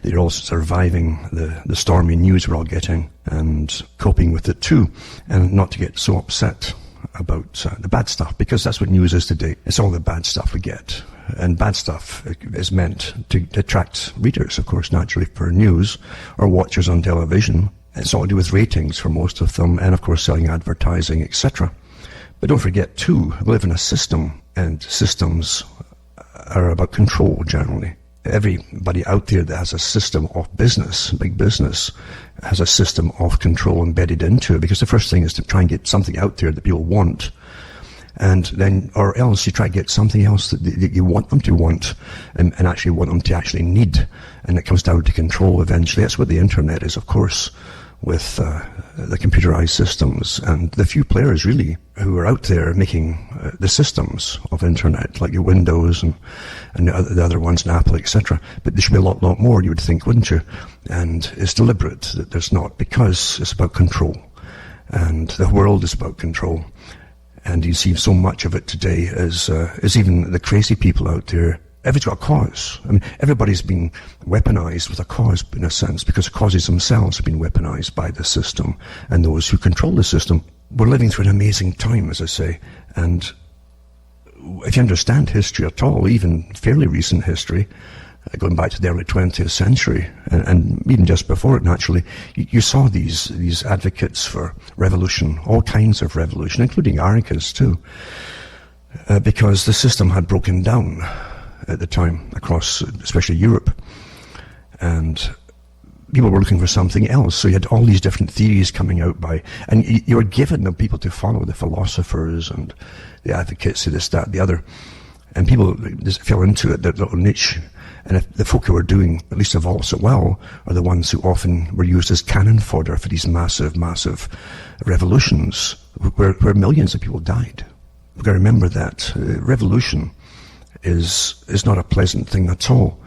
that you're all surviving the stormy news we're all getting and coping with it too, and not to get so upset about the bad stuff, because that's what news is today. It's all the bad stuff we get. And bad stuff is meant to attract readers, of course, naturally, for news or watchers on television. It's all to do with ratings for most of them, and of course selling advertising, etc. But don't forget too, we live in a system, and systems are about control generally. Everybody out there that has a system of business, big business, has a system of control embedded into it, because the first thing is to try and get something out there that people want, and then, or else you try to get something else that you want them to want, and actually want them to actually need, and it comes down to control eventually. That's what the internet is, of course, with the computerized systems, and the few players really who are out there making the systems of internet, like your Windows and the other ones, and Apple, etc. But there should be a lot more, you would think, wouldn't you? And it's deliberate that there's not, because it's about control, and the world is about control. And you see so much of it today as even the crazy people out there. Everybody's got a cause. I mean, everybody's been weaponized with a cause, in a sense, because the causes themselves have been weaponized by the system and those who control the system. We're living through an amazing time, as I say, and if you understand history at all, even fairly recent history, going back to the early 20th century, and even just before it, naturally, you saw these advocates for revolution, all kinds of revolution, including anarchists too, because the system had broken down at the time across, especially Europe, and people were looking for something else. So you had all these different theories coming out and you were given the people to follow, the philosophers and the advocates of this, that, the other, and people just fell into it, their little niche. And if the folk who are doing, at least of all so well, are the ones who often were used as cannon fodder for these massive revolutions, where millions of people died. We've got to remember that revolution is not a pleasant thing at all.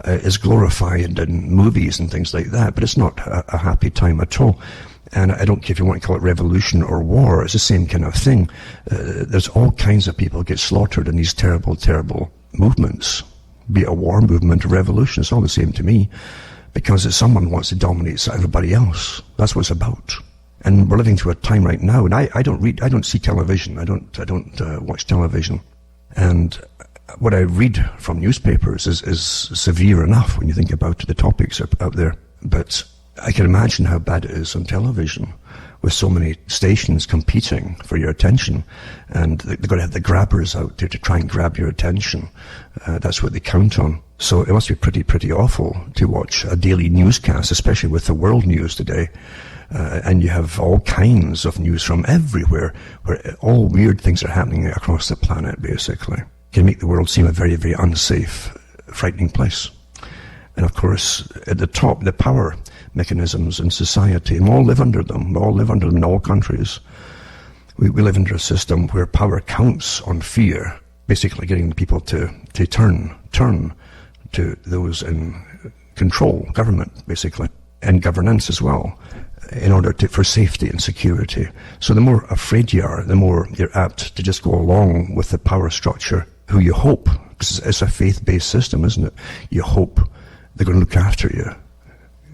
It's glorified in movies and things like that, but it's not a happy time at all. And I don't care if you want to call it revolution or war, it's the same kind of thing. There's all kinds of people get slaughtered in these terrible movements. Be it a war movement or revolution, it's all the same to me, because someone wants to dominate everybody else. That's what it's about. And we're living through a time right now, and I don't see television. I don't watch television. And what I read from newspapers is severe enough when you think about the topics out there. But I can imagine how bad it is on television, with so many stations competing for your attention, and they've got to have the grabbers out there to try and grab your attention. That's what they count on. So it must be pretty awful to watch a daily newscast, especially with the world news today. And you have all kinds of news from everywhere, where all weird things are happening across the planet, basically. Can make the world seem a very unsafe, frightening place. And of course, at the top, the power mechanisms in society, and we all live under them. We all live under them in all countries. We live under a system where power counts on fear, basically getting people to turn to those in control, government, basically, and governance as well, in order for safety and security. So the more afraid you are, the more you're apt to just go along with the power structure, who you hope, because it's a faith-based system, isn't it? You hope they're going to look after you.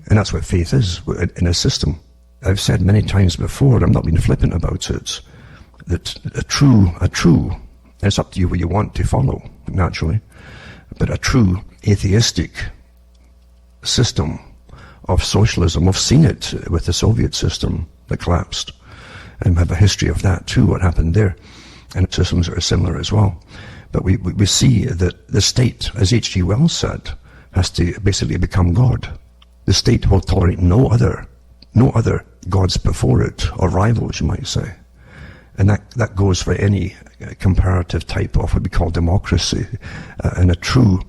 And that's what faith is in a system. I've said many times before, and I'm not being flippant about it, that a true, and it's up to you what you want to follow, naturally, but a true atheistic system of socialism, we've seen it with the Soviet system that collapsed, and we have a history of that too, what happened there, and systems are similar as well. But we see that the state, as H.G. Wells said, has to basically become God. The state will tolerate no other gods before it, or rivals, you might say. And that goes for any comparative type of what we call democracy. In a true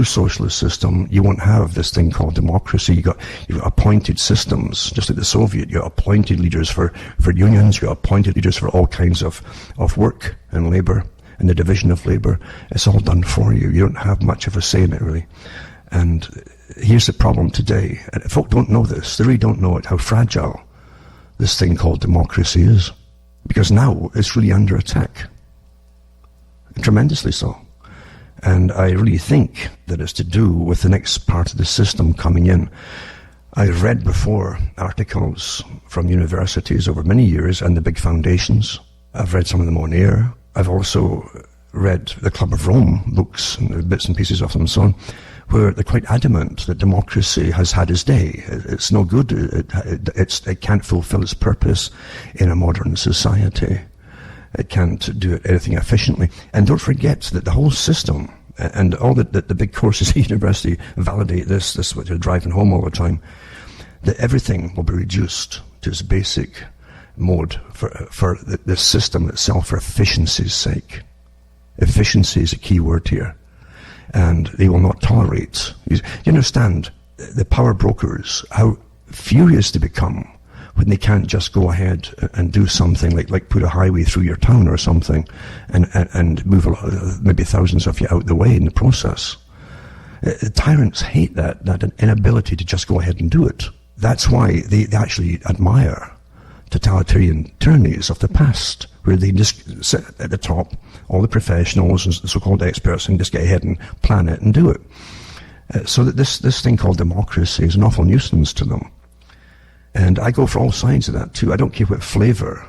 socialist system, you won't have this thing called democracy. You've got appointed systems, just like the Soviet. You've got appointed leaders for unions. You've got appointed leaders for all kinds of work and labor, and the division of labor. It's all done for you. You don't have much of a say in it, really. And here's the problem today. And folk don't know this. They really don't know it, how fragile this thing called democracy is. Because now it's really under attack. Tremendously so. And I really think that it's to do with the next part of the system coming in. I've read before articles from universities over many years and the big foundations. I've read some of them on air. I've also read the Club of Rome books and bits and pieces of them and so on, where they're quite adamant that democracy has had its day. It's no good. It can't fulfill its purpose in a modern society. It can't do anything efficiently. And don't forget that the whole system and all the big courses at university validate this is what you're driving home all the time, that everything will be reduced to its basic mode for the system itself, for efficiency's sake. Efficiency is a key word here. And they will not tolerate. You understand, the power brokers, how furious they become when they can't just go ahead and do something like put a highway through your town or something and move maybe thousands of you out the way in the process. The tyrants hate that inability to just go ahead and do it. That's why they actually admire totalitarian tyrannies of the past, where they just sit at the top, all the professionals and so-called experts, and just get ahead and plan it and do it. So that this thing called democracy is an awful nuisance to them. And I go for all sides of that too. I don't care what flavour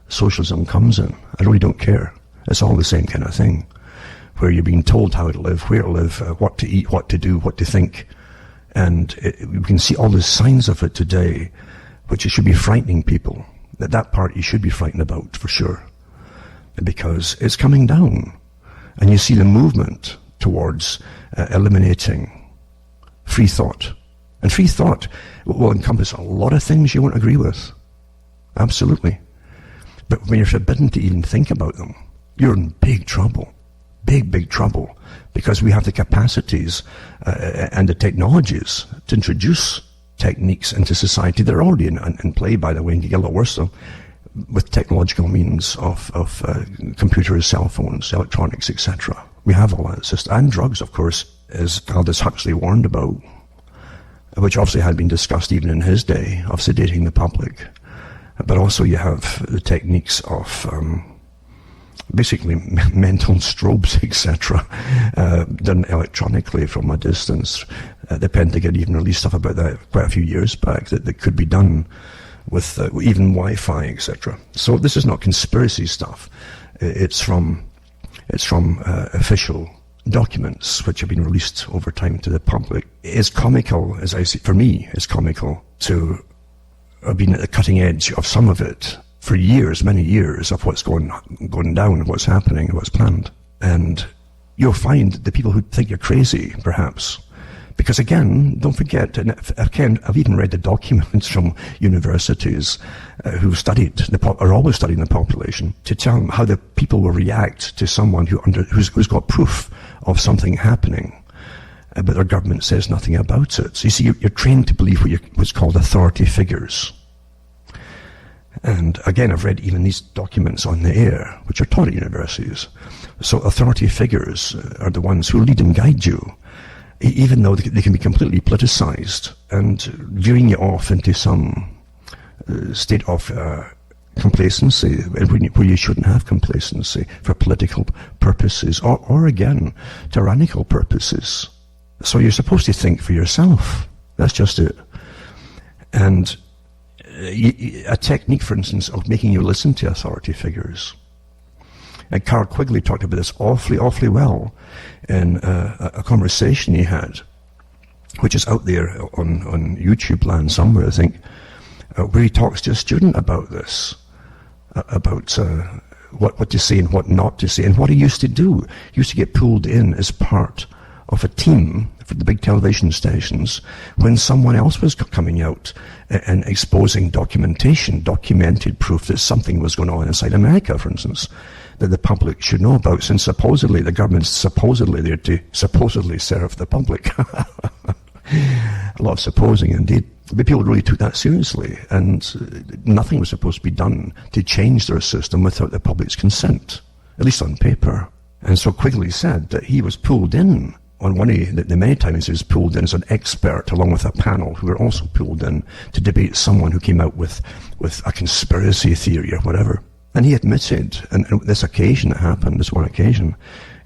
socialism comes in. I really don't care. It's all the same kind of thing, where you're being told how to live, where to live, what to eat, what to do, what to think. And we can see all the signs of it today, which it should be frightening people. That part you should be frightened about, for sure. Because it's coming down. And you see the movement towards eliminating free thought. And free thought will encompass a lot of things you won't agree with. Absolutely. But when you're forbidden to even think about them, you're in big trouble. Big trouble. Because we have the capacities and the technologies to introduce techniques into society that are already in play, by the way, and get a lot worse though, with technological means of computers, cell phones, electronics, etc. We have all that system. And drugs, of course, as Aldous Huxley warned about, which obviously had been discussed even in his day, of sedating the public. But also you have the techniques of basically mental strobes, etc., done electronically from a distance. The Pentagon even released stuff about that quite a few years back, that could be done with even Wi-Fi, etc. So this is not conspiracy stuff. It's from official documents which have been released over time to the public. It's comical, as I see, for me, it's comical to have been at the cutting edge of some of it for years, many years, of what's going down, what's happening, what's planned. And you'll find the people who think you're crazy, perhaps. Because again, don't forget, and again, I've even read the documents from universities who've studied, are always studying the population, to tell them how the people will react to someone who's got proof of something happening, but their government says nothing about it. So you see, you're trained to believe what's called authority figures. And again, I've read even these documents on the air, which are taught at universities. So authority figures are the ones who lead and guide you, even though they can be completely politicized and veering you off into some state of complacency where you shouldn't have complacency for political purposes or again, tyrannical purposes. So you're supposed to think for yourself. That's just it. And a technique, for instance, of making you listen to authority figures. And Carl Quigley talked about this awfully well in a conversation he had, which is out there on YouTube land somewhere, I think, where he talks to a student about this, about what to say and what not to say, and what he used to do. He used to get pulled in as part of a team for the big television stations when someone else was coming out and exposing documented proof that something was going on inside America, for instance, that the public should know about, since supposedly the government's supposedly there to supposedly serve the public. A lot of supposing, indeed. But people really took that seriously, and nothing was supposed to be done to change their system without the public's consent, at least on paper. And so Quigley said that he was pulled in on one of the many times he was pulled in as an expert, along with a panel who were also pulled in to debate someone who came out with a conspiracy theory or whatever. And he admitted, and this occasion that happened, this one occasion,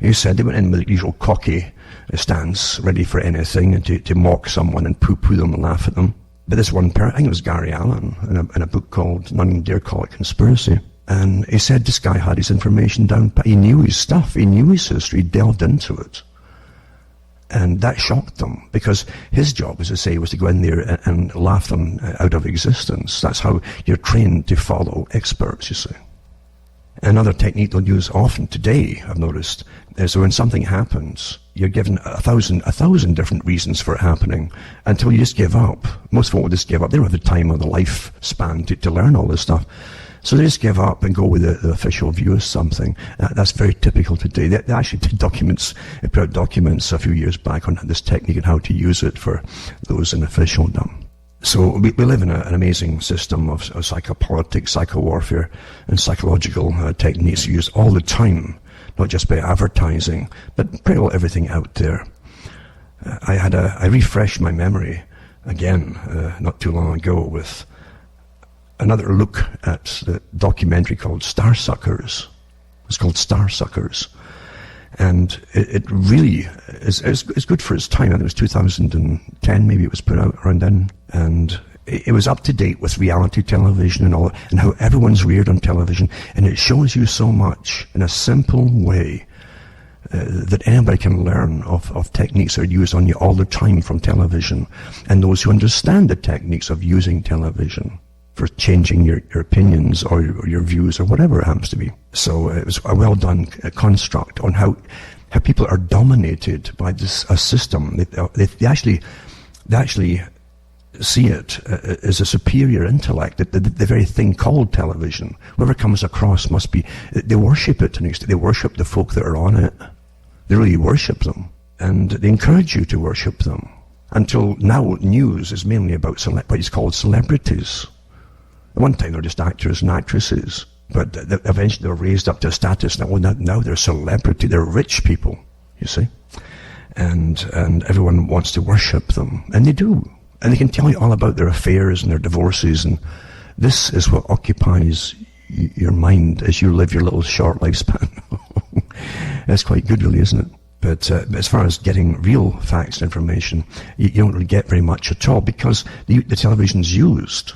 He said they went in with the usual cocky stance, ready for anything, and to mock someone and poo-poo them and laugh at them. But this one parent, I think it was Gary Allen, in a book called None Dare Call It Conspiracy. And he said this guy had his information down, he knew his stuff, he knew his history, he delved into it. And that shocked them, because his job, as I say, was to go in there and laugh them out of existence. That's how you're trained to follow experts, you see. Another technique they'll use often today, I've noticed, is when something happens, you're given a thousand different reasons for it happening until you just give up. Most folk will just give up. They don't have the time or the lifespan to learn all this stuff. So they just give up and go with the official view of something. That's very typical today. They actually did put out documents a few years back on this technique and how to use it for those in officialdom. So we live in an amazing system of psychopolitics, psychowarfare, and psychological techniques used all the time, not just by advertising, but pretty well everything out there. I refreshed my memory again not too long ago with another look at the documentary called Starsuckers. It's called Starsuckers. And it really is good for its time. I think it was 2010, maybe it was put out around then. And it was up to date with reality television and all, and how everyone's reared on television. And it shows you so much in a simple way that anybody can learn of techniques that are used on you all the time from television. And those who understand the techniques of using television for changing your opinions or your views or whatever it happens to be. So it was a well done construct on how people are dominated by a system. They actually see it as a superior intellect. The very thing called television, whoever comes across they worship it to an extent. They worship the folk that are on it. They really worship them, and they encourage you to worship them. Until now, news is mainly about what is called celebrities. At one time, they're just actors and actresses, but eventually they're raised up to a status. Now they're celebrity. They're rich people, you see, and everyone wants to worship them, and they do, and they can tell you all about their affairs and their divorces, and this is what occupies your mind as you live your little short lifespan. That's quite good, really, isn't it? But as far as getting real facts and information, you don't really get very much at all, because the television's used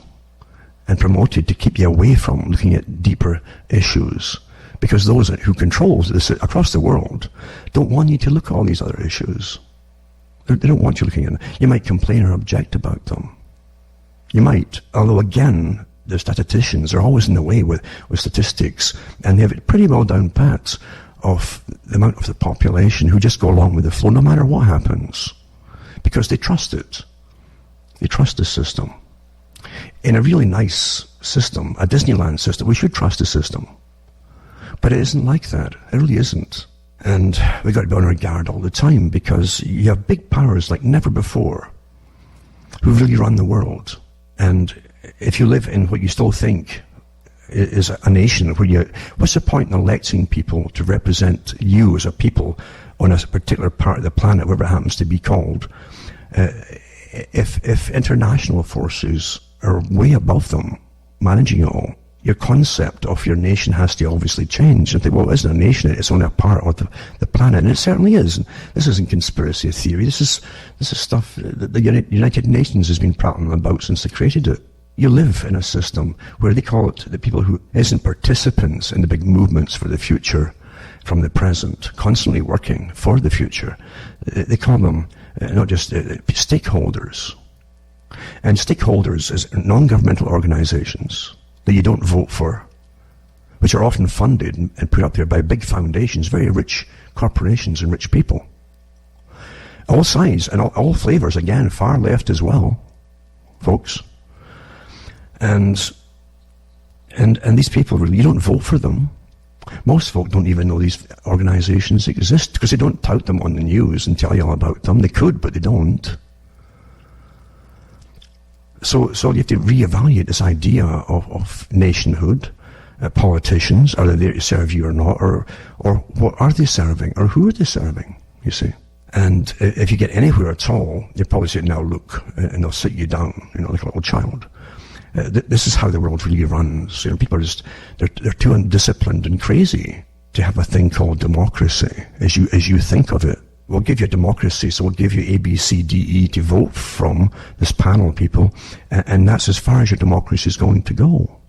and promoted to keep you away from looking at deeper issues, because those who control this across the world don't want you to look at all these other issues. They don't want you looking at them. You might complain or object about them. You might, although again, the statisticians are always in the way with statistics, and they have it pretty well down pat of the amount of the population who just go along with the flow no matter what happens, because they trust it. They trust the system. In a really nice system, a Disneyland system, we should trust the system. But it isn't like that. It really isn't. And we've got to be on our guard all the time, because you have big powers like never before who really run the world. And if you live in what you still think is a nation, what's the point in electing people to represent you as a people on a particular part of the planet, whatever it happens to be called, if international forces are way above them, managing it all? Your concept of your nation has to obviously change. And think, well, it isn't a nation, it's only a part of the planet. And it certainly is. This isn't conspiracy theory. This is stuff that the United Nations has been prattling about since they created it. You live in a system where they call it the people who isn't participants in the big movements for the future from the present, constantly working for the future. They call them not just stakeholders. And stakeholders is non-governmental organizations that you don't vote for, which are often funded and put up there by big foundations, very rich corporations and rich people. All sides and all flavors, again, far left as well, folks. And these people, really, you don't vote for them. Most folk don't even know these organizations exist, because they don't tout them on the news and tell you all about them. They could, but they don't. So you have to reevaluate this idea of nationhood. Politicians, are they there to serve you or not, or what are they serving, or who are they serving, you see? And if you get anywhere at all, they probably say, now look, and they'll sit you down, like a little child. This is how the world really runs. People are they're too undisciplined and crazy to have a thing called democracy, as you think of it. We'll give you democracy, so we'll give you A, B, C, D, E to vote from, this panel of people, and that's as far as your democracy is going to go.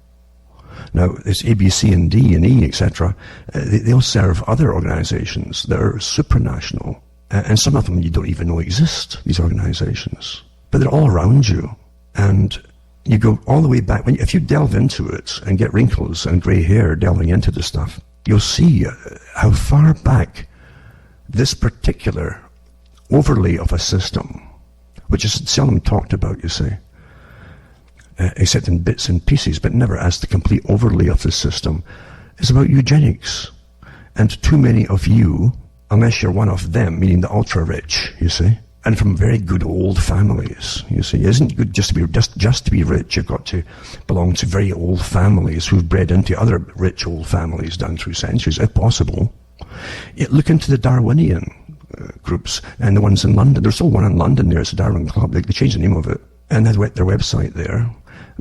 Now, it's A, B, C, and D, and E, etc. They'll serve other organizations that are supranational, and some of them you don't even know exist, these organizations. But they're all around you, and you go all the way back. If you delve into it and get wrinkles and grey hair delving into the stuff, you'll see how far back this particular overlay of a system, which is seldom talked about, you see, except in bits and pieces, but never as the complete overlay of the system, is about eugenics. And too many of you, unless you're one of them, meaning the ultra-rich, you see, and from very good old families, you see, it isn't good just to be rich. You've got to belong to very old families who've bred into other rich old families down through centuries, if possible. Look into the Darwinian groups and the ones in London. There's still one in London there. It's the Darwin Club. They changed the name of it, and they had their website there.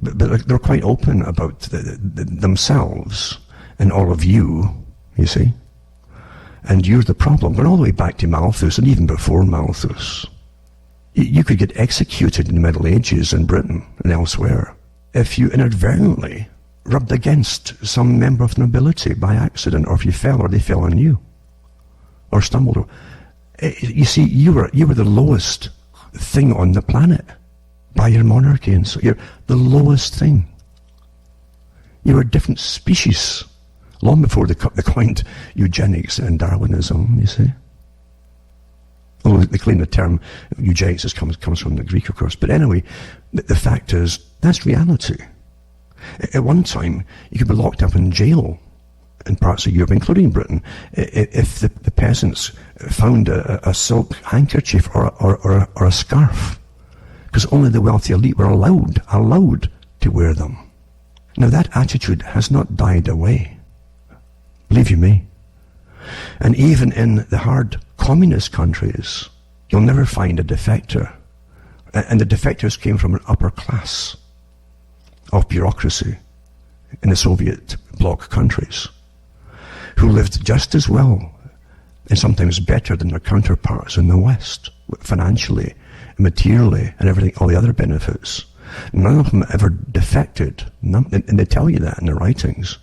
But they're quite open about themselves and all of you see. And you're the problem. Going all the way back to Malthus and even before Malthus. You could get executed in the Middle Ages in Britain and elsewhere if you inadvertently rubbed against some member of the nobility by accident, or if you fell or they fell on you, or stumbled. You see, you were the lowest thing on the planet by your monarchy, and so you're the lowest thing. You were a different species long before they coined eugenics and Darwinism, you see. Although they claim the term eugenics comes from the Greek, of course. But anyway, the fact is, that's reality. At one time, you could be locked up in jail in parts of Europe, including Britain, if the peasants found a silk handkerchief or a scarf, because only the wealthy elite were allowed to wear them. Now that attitude has not died away, believe you me. And even in the hard communist countries, you'll never find a defector. And the defectors came from an upper class of bureaucracy in the Soviet bloc countries, who lived just as well and sometimes better than their counterparts in the West, financially, materially, and everything, all the other benefits. None of them ever defected, and they tell you that in their writings,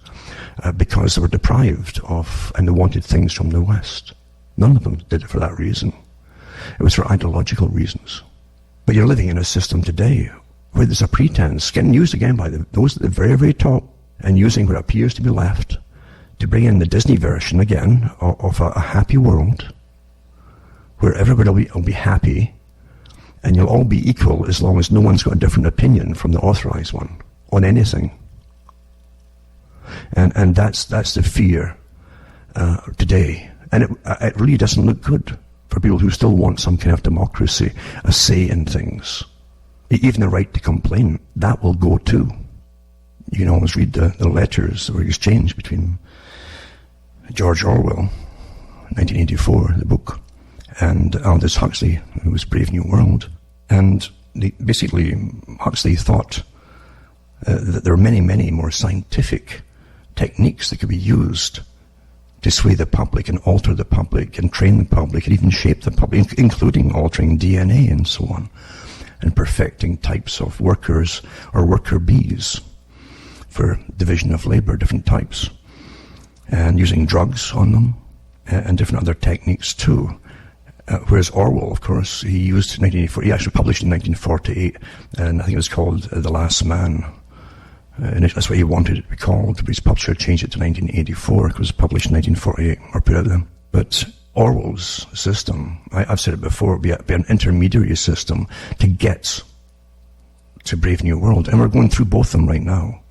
because they were deprived of, and they wanted things from the West. None of them did it for that reason. It was for ideological reasons. But you're living in a system today where there's a pretense, getting used again by those at the very, very top, and using what appears to be left to bring in the Disney version again of a happy world where everybody will be happy and you'll all be equal as long as no one's got a different opinion from the authorized one on anything. And that's the fear today. And it really doesn't look good for people who still want some kind of democracy, a say in things. Even the right to complain, that will go too. You can always read the letters that were exchanged between George Orwell, 1984, the book, and Aldous Huxley, who was Brave New World. And basically, Huxley thought that there are many, many more scientific techniques that could be used to sway the public and alter the public and train the public and even shape the public, including altering DNA and so on, and perfecting types of workers or worker bees for division of labor, different types, and using drugs on them and different other techniques too. Whereas Orwell, of course, he used 1984, he actually published in 1948, and I think it was called The Last Man. And that's what he wanted it to be called, but his publisher changed it to 1984, because it was published in 1948, or put out then. But Orwell's system, I've said it before, would be an intermediary system to get to Brave New World. And we're going through both of them right now.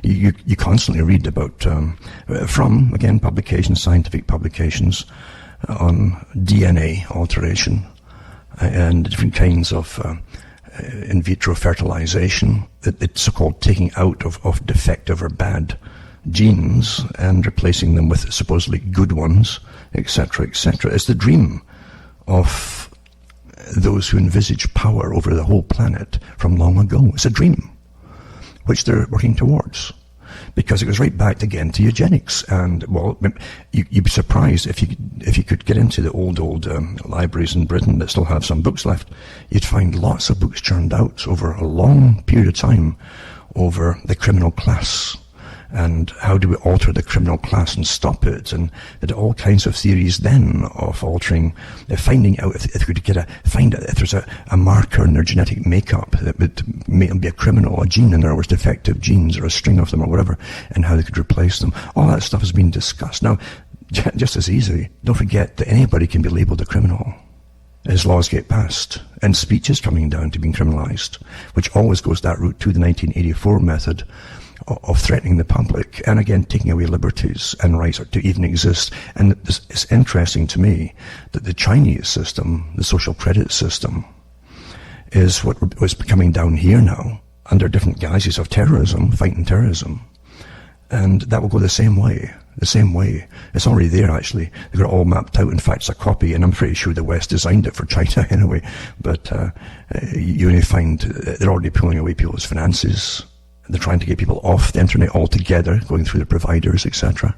You constantly read about, from, again, publications, scientific publications, on DNA alteration and different kinds of in vitro fertilization, the so-called taking out of defective or bad genes and replacing them with supposedly good ones, etc., etc. It's the dream of those who envisage power over the whole planet from long ago. It's a dream which they're working towards. because it goes right back again to eugenics. And, well, you'd be surprised if you could get into the old libraries in Britain that still have some books left. You'd find lots of books churned out over a long period of time over the criminal class. And how do we alter the criminal class and stop it? And there are all kinds of theories then of altering, finding out if we could find out if there's a marker in their genetic makeup that would make them be a criminal, a gene in there was defective genes or a string of them or whatever, and how they could replace them. All that stuff has been discussed. Now, just as easily, don't forget that anybody can be labelled a criminal as laws get passed, and speech is coming down to being criminalised, which always goes that route to the 1984 method of threatening the public, and again taking away liberties and rights to even exist. And it's interesting to me that the Chinese system, the social credit system, is what was coming down here now under different guises of terrorism, fighting terrorism, and that will go the same way. The same way. It's already there, actually. They've got it all mapped out. In fact, it's a copy, and I'm pretty sure the West designed it for China anyway. But you only find they're already pulling away people's finances. They're trying to get people off the internet altogether, going through the providers, etc.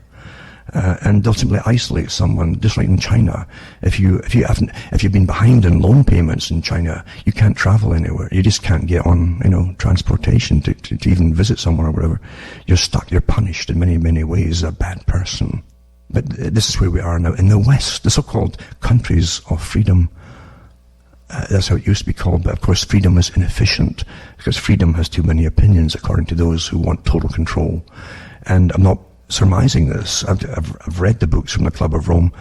And they'll simply isolate someone, just like in China. If you've been behind in loan payments in China, you can't travel anywhere. You just can't get on, transportation to even visit someone or whatever. You're stuck. You're punished in many, many ways as a bad person. But this is where we are now in the West, the so-called countries of freedom. That's how it used to be called, but of course freedom is inefficient because freedom has too many opinions according to those who want total control. And I'm not surmising this. I've read the books from the Club of Rome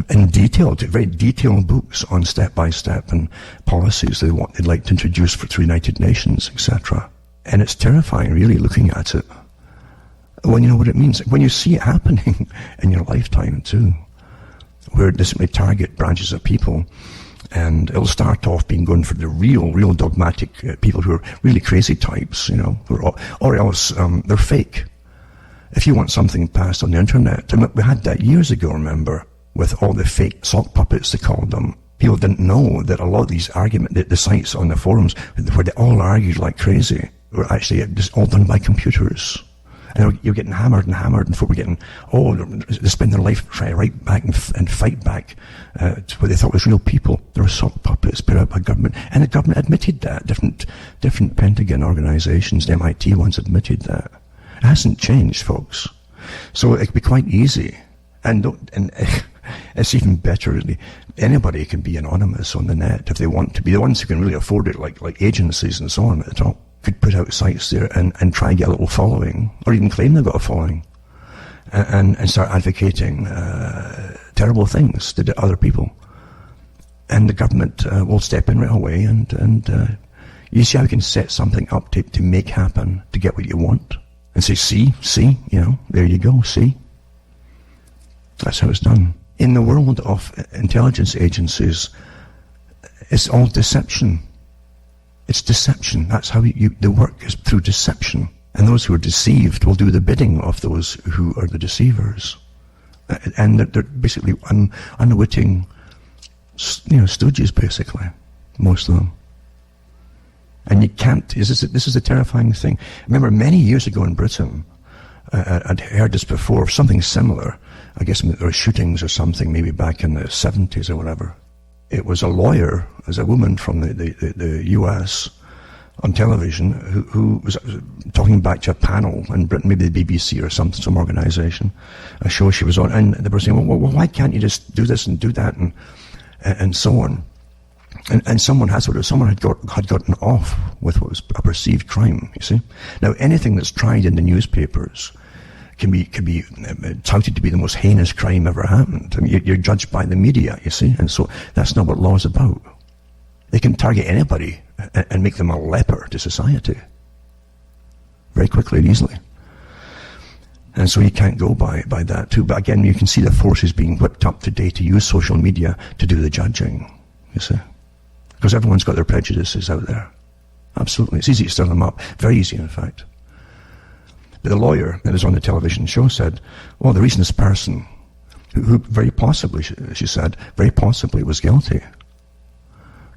in detail, very detailed books on step-by-step and policies they'd like to introduce through the United Nations, etc. And it's terrifying, really, looking at it when you know what it means. When you see it happening in your lifetime, too, where they simply target branches of people. And it'll start off being going for the real dogmatic people who are really crazy types, or else they're fake. If you want something passed on the internet, and we had that years ago, remember, with all the fake sock puppets, they called them. People didn't know that a lot of these arguments, the sites on the forums, where they all argued like crazy, were actually just all done by computers. And you're getting hammered, and folk were getting, they spend their life trying to write back and fight back to what they thought was real people. They were sock puppets put out by government. And the government admitted that. Different Pentagon organizations, the MIT ones, admitted that. It hasn't changed, folks. So it could be quite easy. And it's even better, really. Anybody can be anonymous on the net if they want to be. The ones who can really afford it, like agencies and so on at the top, could put out sites there and try and get a little following, or even claim they've got a following, and start advocating terrible things to other people. And the government will step in right away, and you see how you can set something up to make happen, to get what you want, and say, see, there you go, see. That's how it's done. In the world of intelligence agencies, it's all deception. It's deception. That's how the work is, through deception. And those who are deceived will do the bidding of those who are the deceivers. And they're basically unwitting, stooges, basically, most of them. And you can't, this is a terrifying thing. I remember many years ago in Britain, I'd heard this before, something similar. I guess there were shootings or something, maybe back in the 70s or whatever. It was a lawyer, as a woman from the US on television, who was talking back to a panel in Britain, maybe the BBC or some organization, a show she was on, and they were saying, well, why can't you just do this and do that and so on? And someone had gotten off with what was a perceived crime, you see. Now, anything that's tried in the newspapers can be touted to be the most heinous crime ever happened. I mean, you're judged by the media, you see, and so that's not what law is about. They can target anybody and make them a leper to society very quickly and easily. And so you can't go by that too. But again, you can see the forces being whipped up today to use social media to do the judging, you see. Because everyone's got their prejudices out there. Absolutely. It's easy to stir them up. Very easy, in fact. But the lawyer that was on the television show said, well, the reason this person, who very possibly, she said, very possibly was guilty,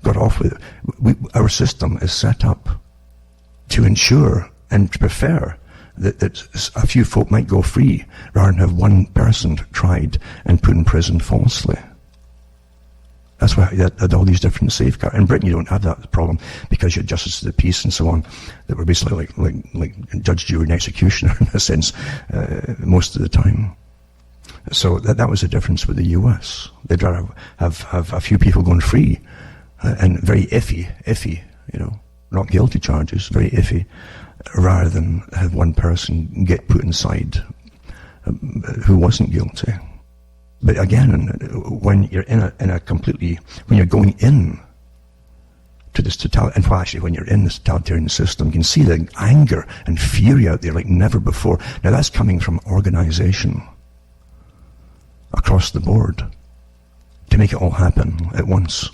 got off with it. Our system is set up to ensure and to prefer that a few folk might go free rather than have one person tried and put in prison falsely. That's why you had all these different safeguards. In Britain, you don't have that problem because you had justice of the peace and so on that were basically like judge, jury, and executioner in a sense most of the time. So that was the difference with the US. They'd rather have a few people going free and very iffy, not guilty charges, very iffy, rather than have one person get put inside who wasn't guilty. But again, when you're when you're going in to this when you're in this totalitarian system, you can see the anger and fury out there like never before. Now that's coming from organization across the board to make it all happen at once.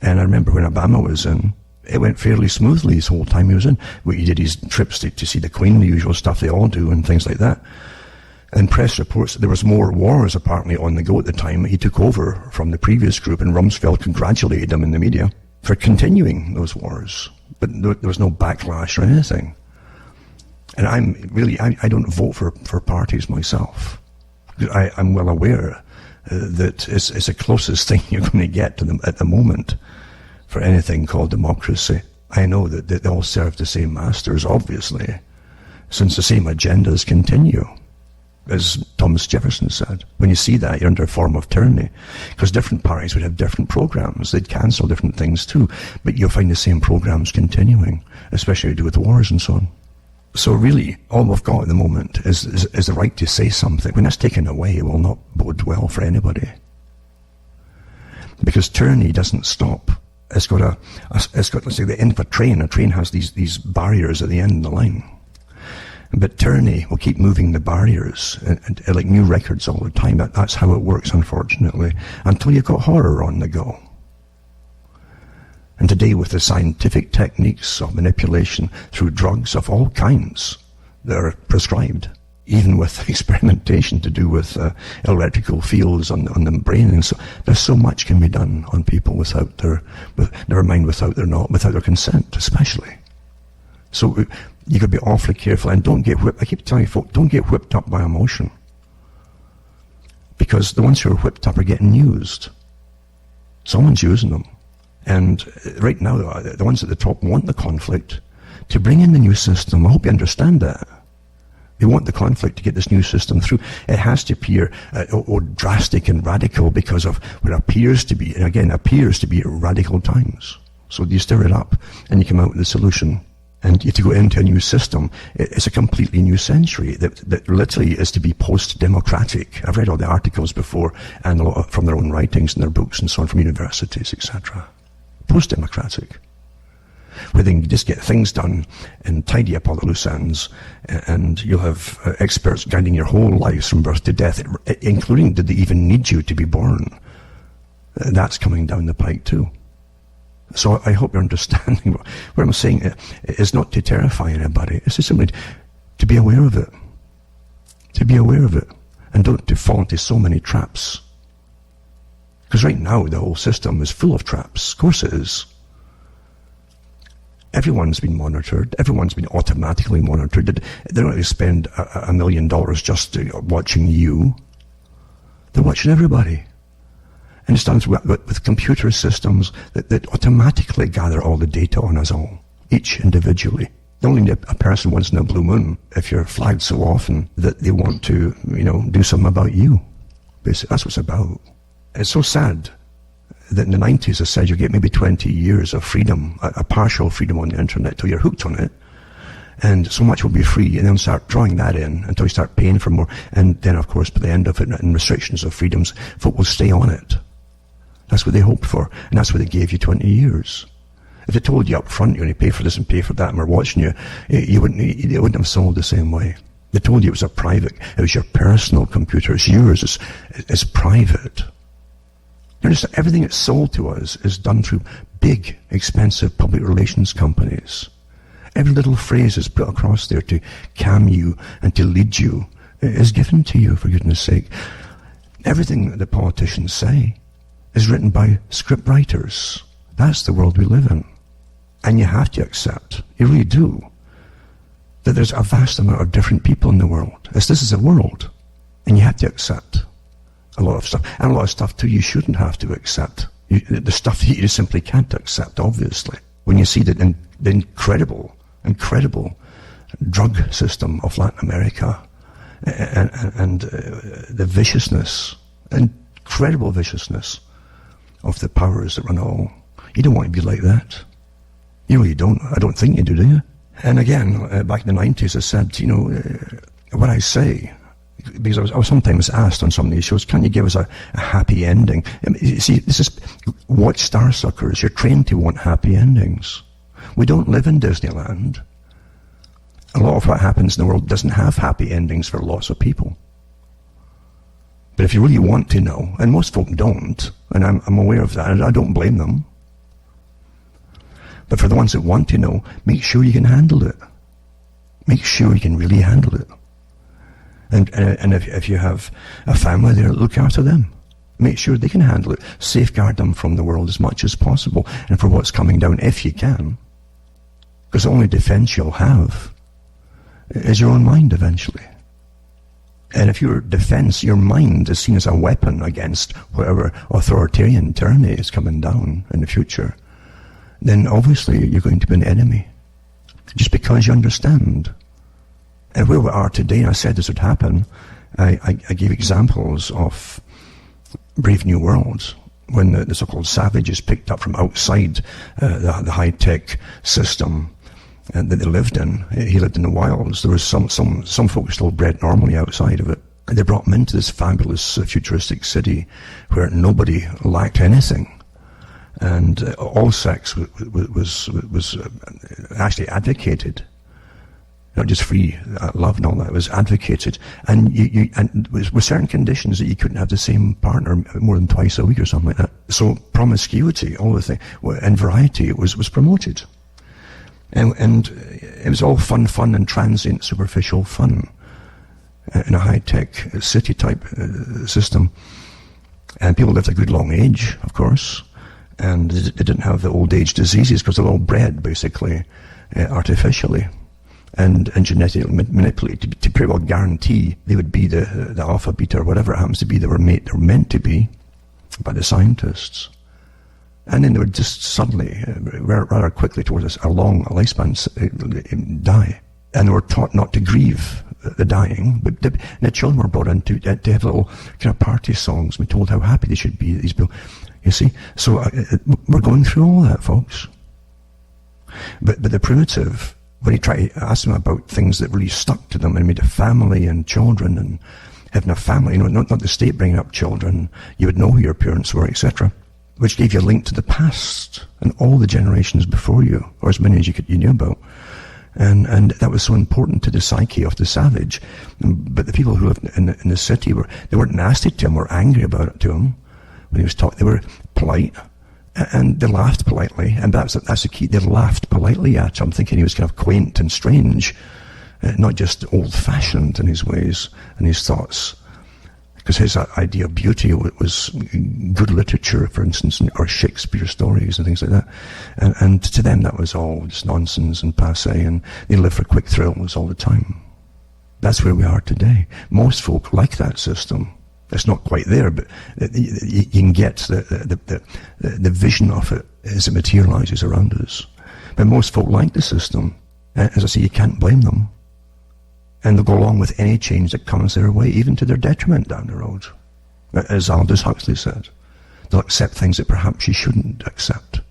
And I remember when Obama was in, it went fairly smoothly this whole time he was in. He did his trips to see the Queen, the usual stuff they all do and things like that. And press reports that there was more wars apparently on the go at the time. He took over from the previous group, and Rumsfeld congratulated him in the media for continuing those wars. But there was no backlash or anything. And I don't vote for parties myself. I'm well aware that it's the closest thing you're going to get to them at the moment for anything called democracy. I know that they all serve the same masters, obviously, since the same agendas continue. As Thomas Jefferson said, when you see that, you're under a form of tyranny. Because different parties would have different programs. They'd cancel different things too. But you'll find the same programs continuing, especially to do with wars and so on. So really, all we've got at the moment is the right to say something. When that's taken away, it will not bode well for anybody. Because tyranny doesn't stop. It's got, let's say, the end of a train. A train has these barriers at the end of the line. But tyranny will keep moving the barriers, and like new records all the time. That's how it works, unfortunately, until you've got horror on the go. And today, with the scientific techniques of manipulation through drugs of all kinds that are prescribed, even with experimentation to do with electrical fields on the brain, and so there's so much can be done on people without their consent, especially. So you could be awfully careful and don't get whipped. I keep telling you, folk, don't get whipped up by emotion. Because the ones who are whipped up are getting used. Someone's using them. And right now, the ones at the top want the conflict to bring in the new system. I hope you understand that. They want the conflict to get this new system through. It has to appear drastic and radical because of what appears to be, and again, appears to be radical times. So you stir it up and you come out with a solution. And you have to go into a new system. It's a completely new century that literally is to be post-democratic. I've read all the articles before, and a lot from their own writings and their books and so on from universities, etc. Post-democratic. Where they can just get things done and tidy up all the loose ends, and you'll have experts guiding your whole lives from birth to death, including did they even need you to be born. That's coming down the pike too. So I hope you're understanding what I'm saying is not to terrify anybody. It's just simply to be aware of it. To be aware of it. And don't to fall into so many traps. Because right now the whole system is full of traps. Of course it is. Everyone's been monitored. Everyone's been automatically monitored. They don't really spend $1 million just watching you. They're watching everybody. And it starts with computer systems that automatically gather all the data on us all, each individually. They only need a person once in a blue moon if you're flagged so often that they want to, do something about you. Basically, that's what it's about. It's so sad that in the 90s I said you get maybe 20 years of freedom, a partial freedom on the internet till you're hooked on it. And so much will be free, and then start drawing that in until you start paying for more. And then, of course, by the end of it, and restrictions of freedoms, folk will stay on it. That's what they hoped for, and that's what they gave you 20 years. If they told you up front you're going to pay for this and pay for that, and we're watching you, they wouldn't have sold the same way. They told you it was your personal computer, it's yours, it's private. Everything that's sold to us is done through big, expensive public relations companies. Every little phrase is put across there to calm you and to lead you. It is given to you, for goodness sake. Everything that the politicians say is written by script writers. That's the world we live in. And you have to accept, you really do, that there's a vast amount of different people in the world. This is a world, and you have to accept a lot of stuff. And a lot of stuff, too, you shouldn't have to accept. The stuff that you just simply can't accept, obviously. When you see the incredible drug system of Latin America, and the viciousness, incredible viciousness of the powers that run all. You don't want to be like that. You know you don't. I don't think you do you? And again, back in the 90s, I said, what I say, because I was sometimes asked on some of these shows, can't you give us a happy ending? I mean, you see, this is, watch Starsuckers. You're trained to want happy endings. We don't live in Disneyland. A lot of what happens in the world doesn't have happy endings for lots of people. But if you really want to know, and most folk don't, and I'm aware of that, and I don't blame them, but for the ones that want to know, make sure you can handle it. Make sure you can really handle it. And if you have a family there, look after them. Make sure they can handle it. Safeguard them from the world as much as possible, and for what's coming down, if you can. Because the only defense you'll have is your own mind eventually. And if your defense, your mind, is seen as a weapon against whatever authoritarian tyranny is coming down in the future, then obviously you're going to be an enemy. Just because you understand. And where we are today, and I said this would happen, I gave examples of Brave New World, when the so-called savages picked up from outside the high-tech system that they lived in. He lived in the wilds. There was some folks still bred normally outside of it. And they brought him into this fabulous futuristic city where nobody lacked anything. And all sex was actually advocated. Not just free love and all that. It was advocated. And and with certain conditions that you couldn't have the same partner more than twice a week or something like that. So promiscuity, all the things, and variety was promoted. And it was all fun and transient, superficial fun in a high-tech city-type system. And people lived a good long age, of course, and they didn't have the old age diseases because they're all bred, basically, artificially and genetically manipulated to pretty well guarantee they would be the alpha, beta, or whatever it happens to be they were meant to be by the scientists. And then they would just suddenly, rather quickly towards a long lifespan, die. And they were taught not to grieve the dying, but the children were brought in to have little kind of party songs, and told how happy they should be, these people. You see? So we're going through all that, folks. But the primitive, when you try to ask them about things that really stuck to them and made a family and children and having a family, not the state bringing up children, you would know who your parents were, etc., which gave you a link to the past and all the generations before you, or as many as you knew about. And that was so important to the psyche of the savage. But the people who lived in the city they weren't nasty to him or angry about it to him when he was talking. They were polite, and they laughed politely, and that's the key. They laughed politely at him, thinking he was kind of quaint and strange, not just old-fashioned in his ways and his thoughts. Because his idea of beauty was good literature, for instance, or Shakespeare stories and things like that. And to them that was all just nonsense and passé, and they lived for quick thrills all the time. That's where we are today. Most folk like that system. It's not quite there, but you can get the vision of it as it materializes around us. But most folk like the system. As I say, you can't blame them. And they'll go along with any change that comes their way, even to their detriment down the road. As Aldous Huxley said, they'll accept things that perhaps you shouldn't accept.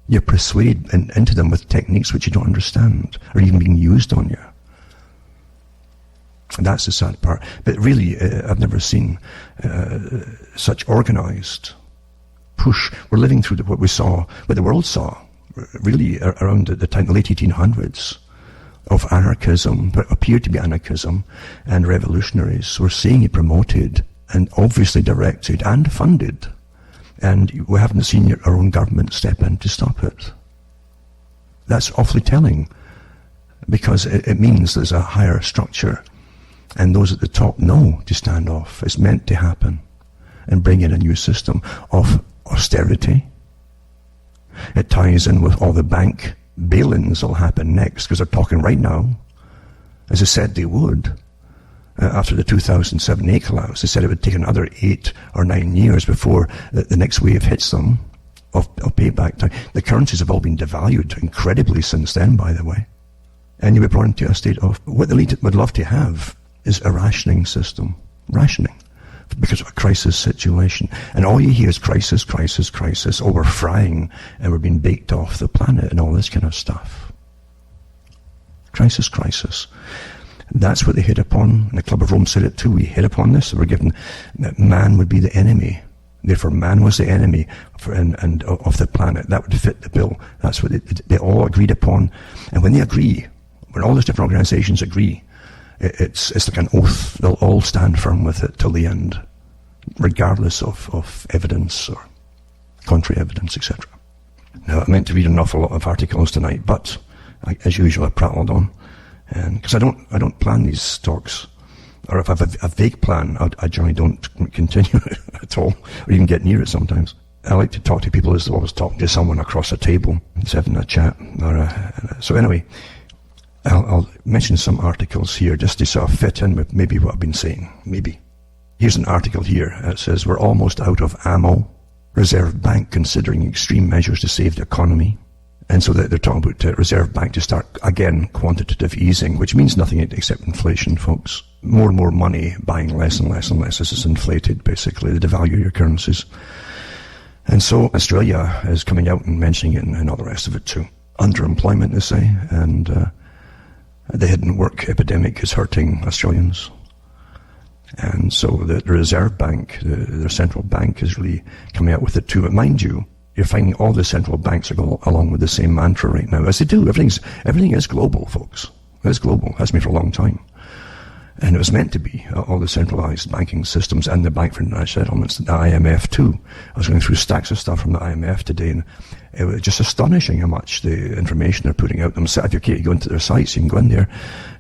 You're persuaded into them with techniques which you don't understand, or even being used on you. And that's the sad part. But really, I've never seen such organized push. We're living through what the world saw, really around the late 1800s. Of anarchism, but appeared to be anarchism, and revolutionaries. We're seeing it promoted and obviously directed and funded, and we haven't seen our own government step in to stop it. That's awfully telling, because it means there's a higher structure, and those at the top know to stand off. It's meant to happen and bring in a new system of austerity. It ties in with all the bank bail-ins will happen next, because they're talking right now as they said they would. After the 2007-8 collapse, they said it would take another 8 or 9 years before the next wave hits them of payback time. The currencies have all been devalued incredibly since then, by the way. And you were brought into a state of, what the elite would love to have is a rationing system. Rationing. Because of a crisis situation. And all you hear is crisis, crisis, crisis. Oh, we're frying and we're being baked off the planet and all this kind of stuff. Crisis, crisis. That's what they hit upon. And the Club of Rome said it too. We hit upon this. We're given that man would be the enemy. Therefore, man was the enemy and of the planet. That would fit the bill. That's what they all agreed upon. And when they agree, when all these different organizations agree, it's like an oath. They'll all stand firm with it till the end, regardless of evidence or contrary evidence, etc. Now, I meant to read an awful lot of articles tonight, but as usual, I prattled on. And because I don't plan these talks, or if I have a vague plan, I generally don't continue it at all, or even get near it sometimes. I like to talk to people as though I was talking to someone across a table, just having a chat. So anyway, I'll mention some articles here just to sort of fit in with maybe what I've been saying. Maybe. Here's an article here. It says, we're almost out of ammo. Reserve Bank considering extreme measures to save the economy. And so they're talking about Reserve Bank to start, again, quantitative easing, which means nothing except inflation, folks. More and more money, buying less and less and less. This is inflated, basically. They devalue your currencies. And so Australia is coming out and mentioning it and all the rest of it too. Underemployment, they say, and the hidden work epidemic is hurting Australians. And so the Reserve Bank, their central bank, is really coming out with it too. But mind you, you're finding all the central banks are going along with the same mantra right now, as they do. Everything is global, folks. It's global. It has been for a long time. And it was meant to be, all the centralized banking systems and the Bank for International Settlements, the IMF too. I was going through stacks of stuff from the IMF today, and it was just astonishing how much the information they're putting out themselves. If you go into their sites, you can go in there.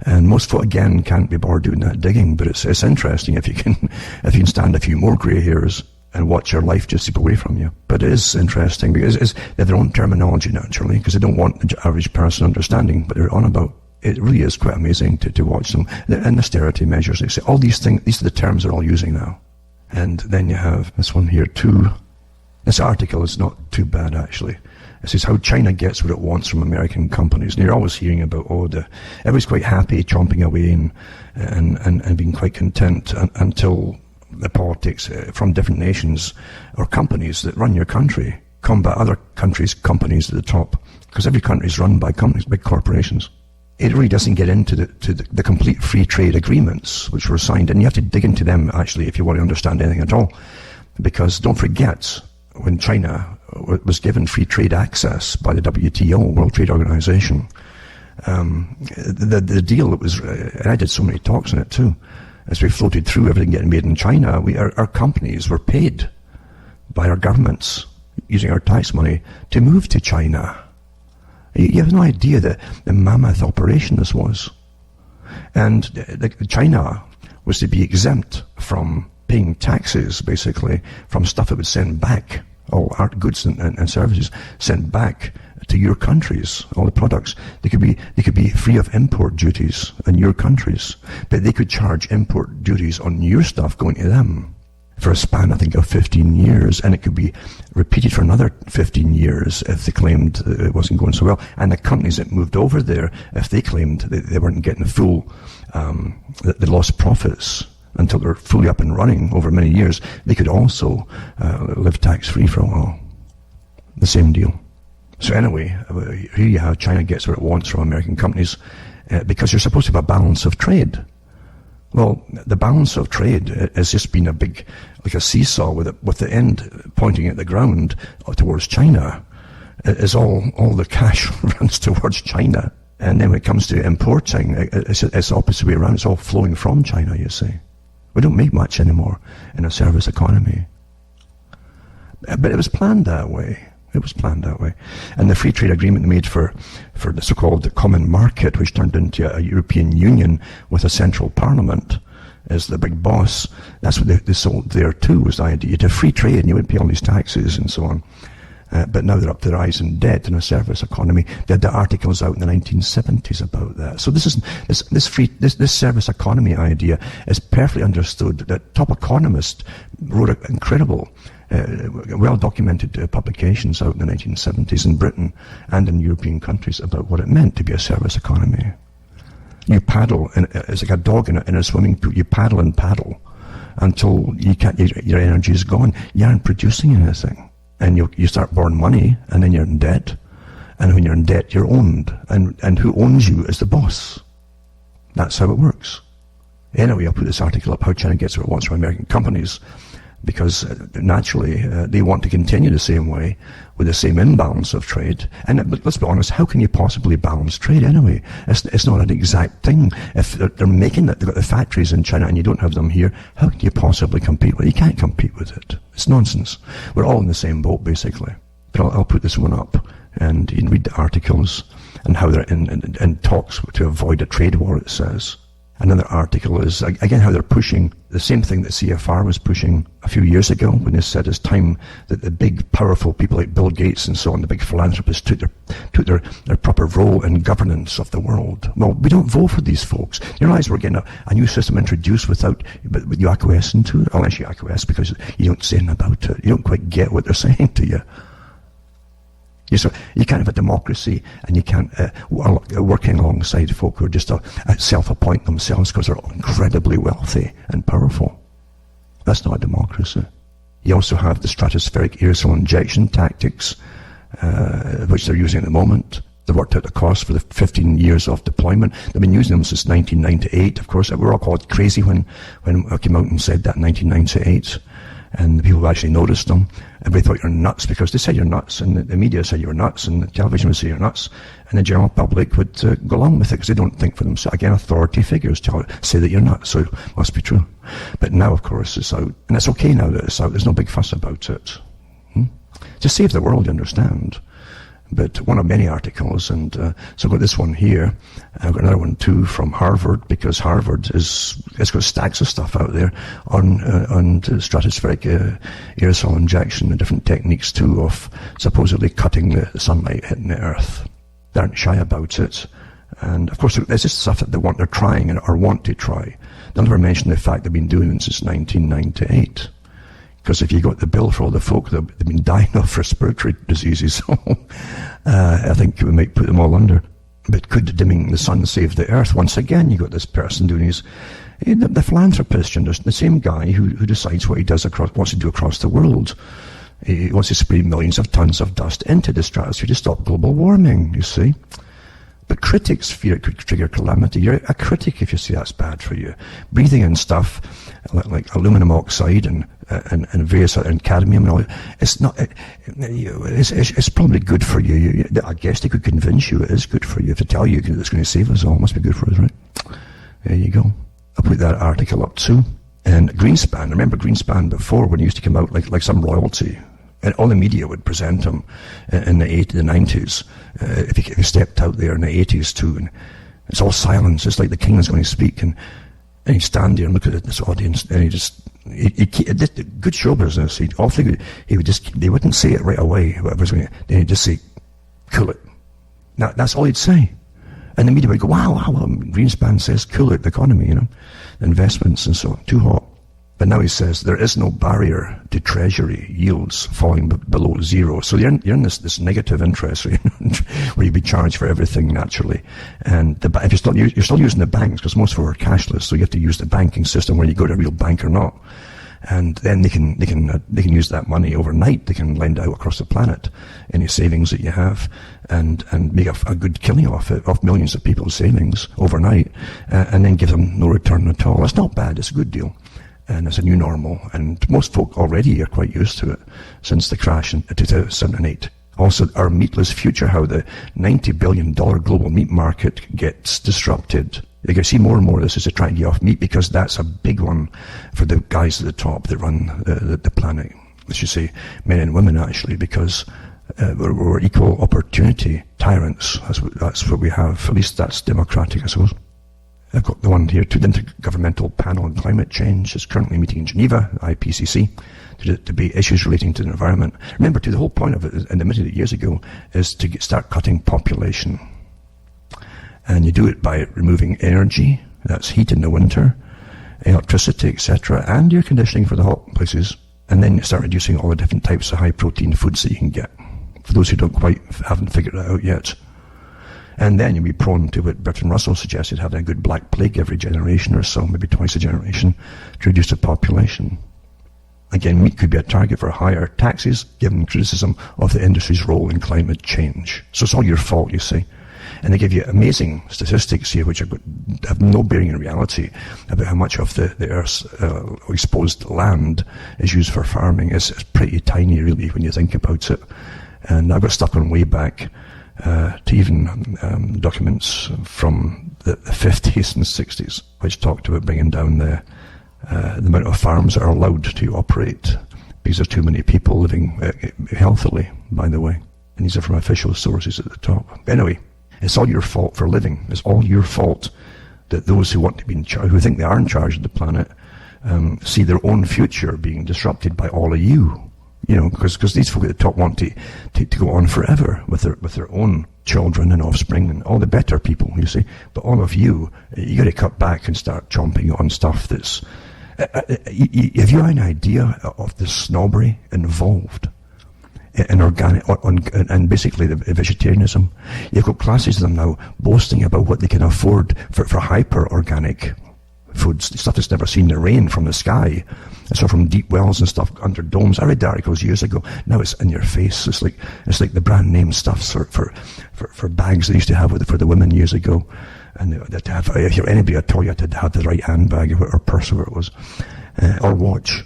And most folk, again, can't be bored doing that digging, but it's interesting if you can stand a few more grey hairs and watch your life just slip away from you. But it is interesting because they have their own terminology naturally, because they don't want the average person understanding what they're on about. It really is quite amazing to watch them. And austerity measures, they say, all these things, these are the terms they're all using now. And then you have this one here too. This article is not too bad, actually. It says how China gets what it wants from American companies. And you're always hearing about, everybody's quite happy, chomping away and being quite content until the politics from different nations or companies that run your country combat other countries' companies at the top. Because every country is run by companies, big corporations. It really doesn't get into the complete free trade agreements which were signed, and you have to dig into them actually if you want to understand anything at all. Because don't forget, when China was given free trade access by the WTO, World Trade Organization, the deal that was, and I did so many talks on it too, as we floated through everything getting made in China, our companies were paid by our governments using our tax money to move to China. You have no idea the mammoth operation this was. And China was to be exempt from paying taxes, basically, from stuff it would send back, all art goods and services sent back to your countries, all the products. They could be free of import duties in your countries, but they could charge import duties on your stuff going to them for a span, I think, of 15 years, and it could be repeated for another 15 years if they claimed it wasn't going so well. And the companies that moved over there, if they claimed they weren't getting the full, they lost profits until they're fully up and running over many years, they could also live tax-free for a while. The same deal. So anyway, here you have China gets what it wants from American companies because you're supposed to have a balance of trade. Well, the balance of trade has just been like a seesaw with the end pointing at the ground towards China. Is all the cash runs towards China. And then when it comes to importing, it's the opposite way around. It's all flowing from China, you see. We don't make much anymore in a service economy. But it was planned that way. It was planned that way. And the free trade agreement made for the so-called common market, which turned into a European Union with a central parliament as the big boss, that's what they sold there too, was the idea to free trade, and you would pay all these taxes and so on. But now they're up to their eyes in debt in a service economy. They had the articles out in the 1970s about that. So this service economy idea is perfectly understood. That top economist wrote incredible, well-documented publications out in the 1970s in Britain and in European countries about what it meant to be a service economy. You paddle, and it's like a dog in a swimming pool. You paddle and paddle until your energy is gone. You aren't producing anything. And you start borrowing money, and then you're in debt. And when you're in debt, you're owned. And who owns you is the boss. That's how it works. Anyway, I'll put this article up, how China gets what it wants from American companies, because naturally they want to continue the same way with the same imbalance of trade. But let's be honest, how can you possibly balance trade anyway? It's not an exact thing. If they're making it, they've got the factories in China and you don't have them here, how can you possibly compete with it? You can't compete with it. It's nonsense. We're all in the same boat, basically. But I'll put this one up, and you can read the articles and how they're in talks to avoid a trade war, it says. Another article is, again, how they're pushing the same thing that CFR was pushing a few years ago when they said it's time that the big, powerful people like Bill Gates and so on, the big philanthropists, took their proper role in governance of the world. Well, we don't vote for these folks. You realize we're getting a new system introduced but you acquiesce into it, unless you acquiesce because you don't say anything about it. You don't quite get what they're saying to you. You can't have a democracy, and you can't working alongside folk who are just self-appoint themselves because they're incredibly wealthy and powerful. That's not a democracy. You also have the stratospheric aerosol injection tactics, which they're using at the moment. They worked out the cost for the 15 years of deployment. They've been using them since 1998. Of course, we were all called crazy when I came out and said that in 1998. And the people who actually noticed them, everybody thought you're nuts because they said you're nuts, and the media said you were nuts, and the television would say you're nuts, and the general public would go along with it because they don't think for themselves. Again, authority figures say that you're nuts, so it must be true. But now, of course, it's out, and it's okay now that it's out. There's no big fuss about it. To save the world, you understand. But one of many articles, and so I've got this one here. I've got another one too from Harvard, because Harvard it's got stacks of stuff out there on stratospheric aerosol injection and different techniques too of supposedly cutting the sunlight hitting the Earth. They aren't shy about it, and of course there's just stuff that they're trying or want to try. They'll never mention the fact they've been doing it since 1998. Because if you got the bill for all the folk that they've been dying of respiratory diseases, I think we might put them all under. But could dimming the sun save the earth? Once again, you got this person doing the philanthropist, the same guy who decides what he wants to do across the world. He wants to spray millions of tons of dust into the stratosphere to stop global warming, you see. But critics fear it could trigger calamity. You're a critic if you say that's bad for you. Breathing in stuff like aluminum oxide and various other cadmium and all, it's not. It's probably good for you. I guess they could convince you it is good for you. If they tell you it's going to save us all, it must be good for us, right? There you go. I'll put that article up too. And Greenspan. Remember Greenspan before, when he used to come out like some royalty? And all the media would present him in the 90s. If he stepped out there in the 80s too, and it's all silence. It's like the king is going to speak, and he'd stand there and look at this audience, and he good show business. They wouldn't say it right away. Then he'd just say, "Cool it." Now that's all he'd say, and the media would go, "Wow, Greenspan says cool it, the economy, investments and so on, too hot." But now he says there is no barrier to treasury yields falling below zero. So you're in this negative interest rate where you'd be charged for everything naturally. And if you're still using the banks, because most of them are cashless, so you have to use the banking system whether you go to a real bank or not. And then they can use that money overnight. They can lend out across the planet any savings that you have, and make a good killing off it, of millions of people's savings overnight, and then give them no return at all. That's not bad. It's a good deal. And it's a new normal, and most folk already are quite used to it since the crash in 2007 and 2008. Also, our meatless future, how the $90 billion global meat market gets disrupted. You can see more and more of this is to try and get off meat, because that's a big one for the guys at the top that run the planet. I should say men and women, actually, because we're equal opportunity tyrants. That's what we have. At least that's democratic, I suppose. I've got the one here too. The Intergovernmental Panel on Climate Change is currently meeting in Geneva, IPCC, to debate issues relating to the environment. Remember, too, the whole point of it, and admitted it years ago, is to start cutting population. And you do it by removing energy, that's heat in the winter, electricity, etc., and air conditioning for the hot places. And then you start reducing all the different types of high-protein foods that you can get, for those who haven't figured it out yet. And then you'll be prone to what Bertrand Russell suggested, having a good black plague every generation or so, maybe twice a generation, to reduce the population. Again, meat could be a target for higher taxes, given criticism of the industry's role in climate change. So it's all your fault, you see. And they give you amazing statistics here, which have no bearing in reality, about how much of the Earth's exposed land is used for farming. It's pretty tiny, really, when you think about it. And I got stuck on way back to even documents from the 50s and 60s, which talked about bringing down the amount of farms that are allowed to operate, because there's too many people living healthily, by the way. And these are from official sources at the top. Anyway, it's all your fault for living. It's all your fault that those who want to be in charge, who think they are in charge of the planet, see their own future being disrupted by all of you. You know, because these folk at the top want to go on forever with their own children and offspring and all the better people, you see. But all of you got to cut back and start chomping on stuff that's... have you an idea of the snobbery involved in organic, and basically the vegetarianism? You've got classes of them now boasting about what they can afford for hyper-organic foods, stuff that's never seen the rain from the sky. So from deep wells and stuff under domes. I read articles years ago. Now it's in your face. It's like the brand name stuff for bags they used to have for the women years ago. And that to have, if you're anybody, I told you to have the right handbag or purse, whatever it was, or watch.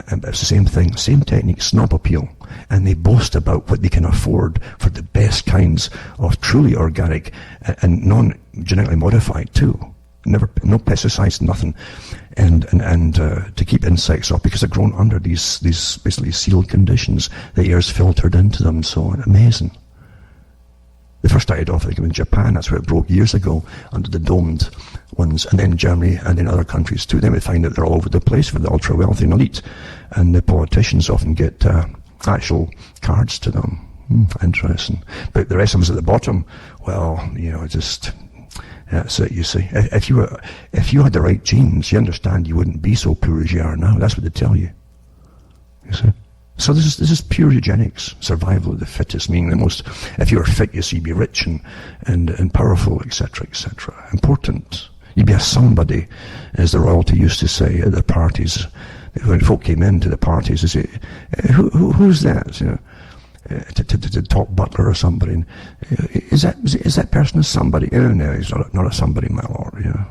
And it's the same thing, same technique, snob appeal. And they boast about what they can afford for the best kinds of truly organic and non-genetically modified too. No pesticides, nothing, and to keep insects off, because they're grown under these basically sealed conditions. The air's filtered into them, and so on. Amazing. They first started off, I think, in Japan. That's where it broke years ago, under the domed ones, and then Germany and in other countries too. Then we find that they're all over the place for the ultra wealthy and elite, and the politicians often get actual cards to them. Interesting. But the rest of us at the bottom, well, you know, just. That's it, you see. If you had the right genes, you understand you wouldn't be so poor as you are now. That's what they tell you. You see? So this is pure eugenics, survival of the fittest, meaning the most, if you were fit, you see, you'd be rich and powerful, etc., etc. Important. You'd be a somebody, as the royalty used to say at the parties. When folk came into the parties, they say, who's that? You know, to top butler or somebody. And, is that person a somebody? No, he's not a somebody, my lord. You know,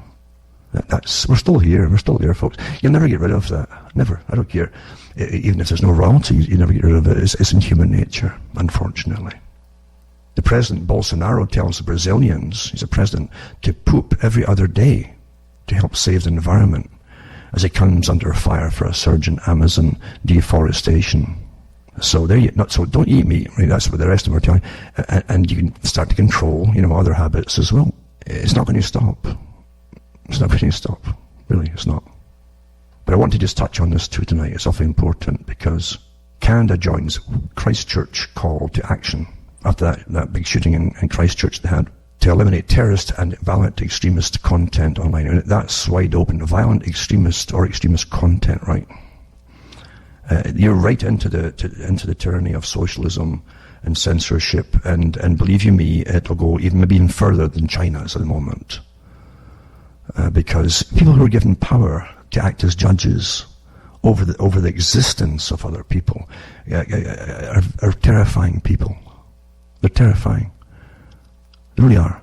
we're still here. We're still there, folks. You'll never get rid of that. Never. I don't care. Even if there's no royalty, you never get rid of it. It's in human nature, unfortunately. The President Bolsonaro tells the Brazilians, he's a president, to poop every other day to help save the environment as he comes under fire for a surge in Amazon deforestation. So so don't eat meat, right? That's what the rest of them are telling you. And you can start to control, other habits as well. It's not going to stop. It's not going to stop. Really, it's not. But I want to just touch on this too tonight. It's awfully important because Canada joins Christchurch call to action after that big shooting in Christchurch they had to eliminate terrorist and violent extremist content online. And that's wide open. Violent extremist or extremist content, right? You're right into the tyranny of socialism and censorship, and believe you me, it'll go even further than China's at the moment. Because people who are given power to act as judges over the existence of other people are terrifying people. They're terrifying. They really are.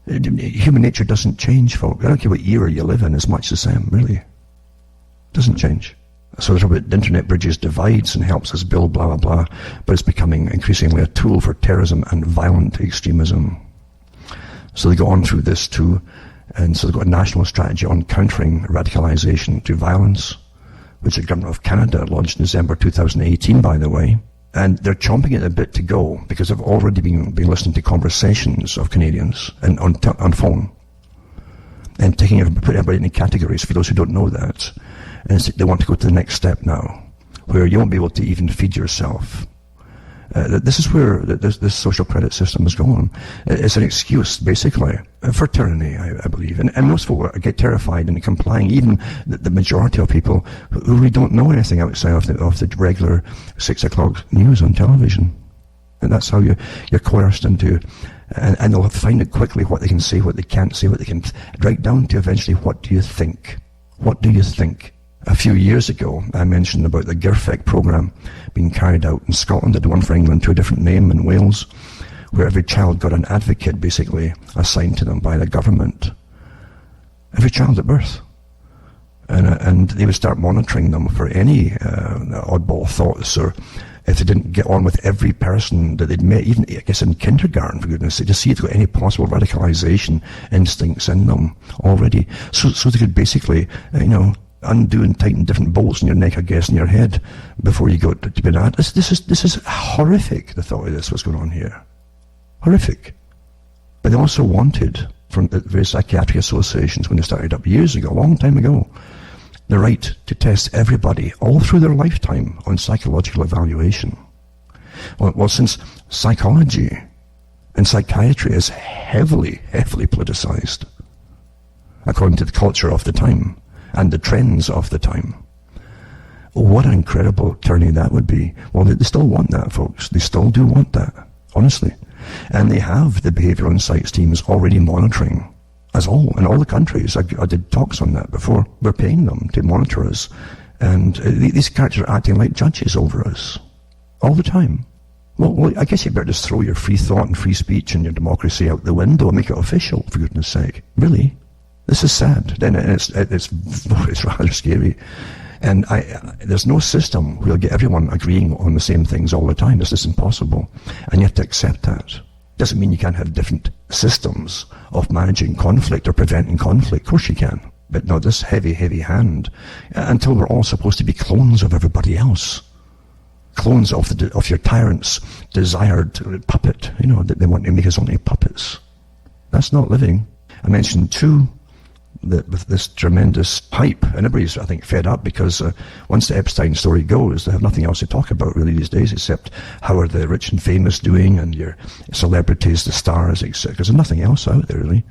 Human nature doesn't change, folks. I don't care what era you live in, it's much the same, really. It doesn't change. So there's about the internet bridges divides and helps us build blah, blah, blah, but it's becoming increasingly a tool for terrorism and violent extremism. So they go on through this too, and so they've got a national strategy on countering radicalization to violence, which the government of Canada launched in December 2018, by the way. And they're chomping at a bit to go because they've already been listening to conversations of Canadians and on phone. and putting everybody in categories for those who don't know that. And they want to go to the next step now, where you won't be able to even feed yourself. This is where this social credit system is going. It's an excuse, basically, for tyranny, I believe. And most people get terrified and complying, even the majority of people who really don't know anything outside of the regular 6 o'clock news on television. And that's how you're coerced into, and they'll find it quickly what they can say, what they can't say, what they can, right down to eventually, what do you think? What do you think? A few years ago, I mentioned about the GIRFEC program being carried out in Scotland. They'd one for England to a different name in Wales, where every child got an advocate basically assigned to them by the government. Every child at birth. And they would start monitoring them for any oddball thoughts, or if they didn't get on with every person that they'd met, even, I guess, in kindergarten, for goodness sake, to see if they've got any possible radicalization instincts in them already. So they could basically, undo and tighten different bolts in your neck, I guess, in your head before you go to bed. This is horrific, the thought of this, what's going on here. Horrific. But they also wanted, from the various psychiatric associations when they started up years ago, a long time ago, the right to test everybody all through their lifetime on psychological evaluation. Well, since psychology and psychiatry is heavily politicized, according to the culture of the time, and the trends of the time. What an incredible tyranny that would be. Well, they still want that, folks. They still do want that, honestly. And they have the behavioral insights teams already monitoring us all, in all the countries. I did talks on that before. We're paying them to monitor us. And these characters are acting like judges over us all the time. Well, I guess you better just throw your free thought and free speech and your democracy out the window and make it official, for goodness sake. Really? This is sad, and it's rather scary. And there's no system where you'll get everyone agreeing on the same things all the time. It's just impossible. And you have to accept that. Doesn't mean you can't have different systems of managing conflict or preventing conflict. Of course you can. But not this heavy hand. Until we're all supposed to be clones of everybody else. Clones of your tyrant's desired puppet. That they want to make us only puppets. That's not living. I mentioned too, with this tremendous hype, and everybody's, I think, fed up because once the Epstein story goes, they have nothing else to talk about really these days except how are the rich and famous doing and your celebrities, the stars, etc. Because there's nothing else out there really.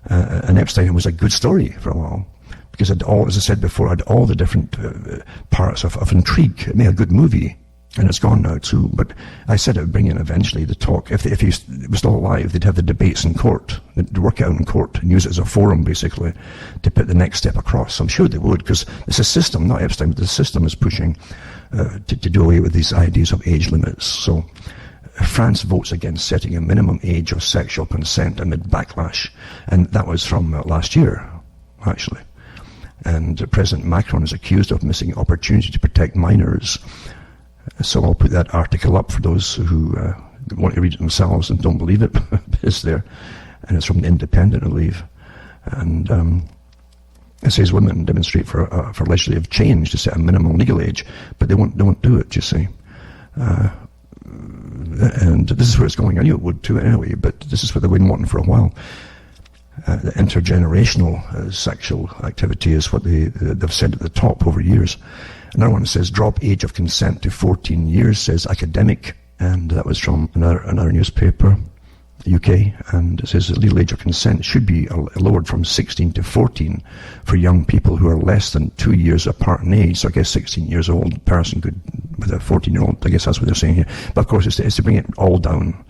And Epstein was a good story for a while because it all, as I said before, had all the different parts of intrigue. It made a good movie. And it's gone now too, but I said it would bring in eventually the talk. If he was still alive, they'd have the debates in court. They'd work out in court and use it as a forum, basically, to put the next step across. I'm sure they would, because it's a system, not Epstein, but the system is pushing to do away with these ideas of age limits. So France votes against setting a minimum age of sexual consent amid backlash. And that was from last year, actually. And President Macron is accused of missing opportunity to protect minors. So I'll put that article up for those who want to read it themselves and don't believe it. It's there. And it's from The Independent, I believe. And it says women demonstrate for legislative change to set a minimum legal age, but they won't do it, you see. And this is where it's going. I knew it would too anyway, but this is what they've been wanting for a while. The intergenerational sexual activity is what they've said at the top over years. Another one says drop age of consent to 14 years, says Academic, and that was from another newspaper, UK, and it says the legal age of consent should be lowered from 16 to 14 for young people who are less than 2 years apart in age. So I guess 16 years old person could, with a 14-year-old, I guess that's what they're saying here. But of course it's to bring it all down.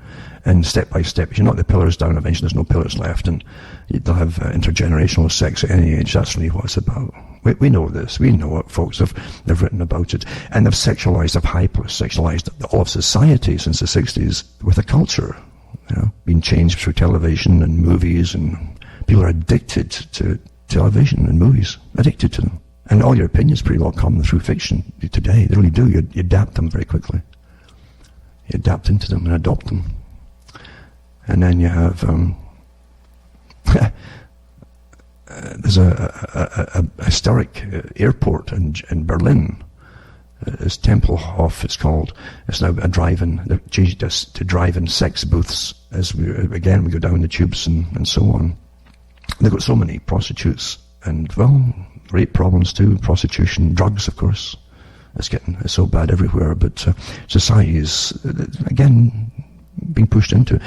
And step by step, if you knock the pillars down, eventually there's no pillars left, and they'll have intergenerational sex at any age. That's really what it's about. We know this. We know it, folks. They've written about it. And they've hyper-sexualized all of society since the 60s with a culture, being changed through television and movies, and people are addicted to television and movies, addicted to them. And all your opinions pretty well come through fiction today. They really do. You adapt them very quickly. You adapt into them and adopt them. And then you have, there's a historic airport in Berlin. It's Tempelhof, it's called. It's now a drive-in. They've changed us to drive-in sex booths as we go down the tubes and so on. They've got so many prostitutes and, well, rape problems too, prostitution, drugs, of course. It's so bad everywhere, but society is, again, being pushed into.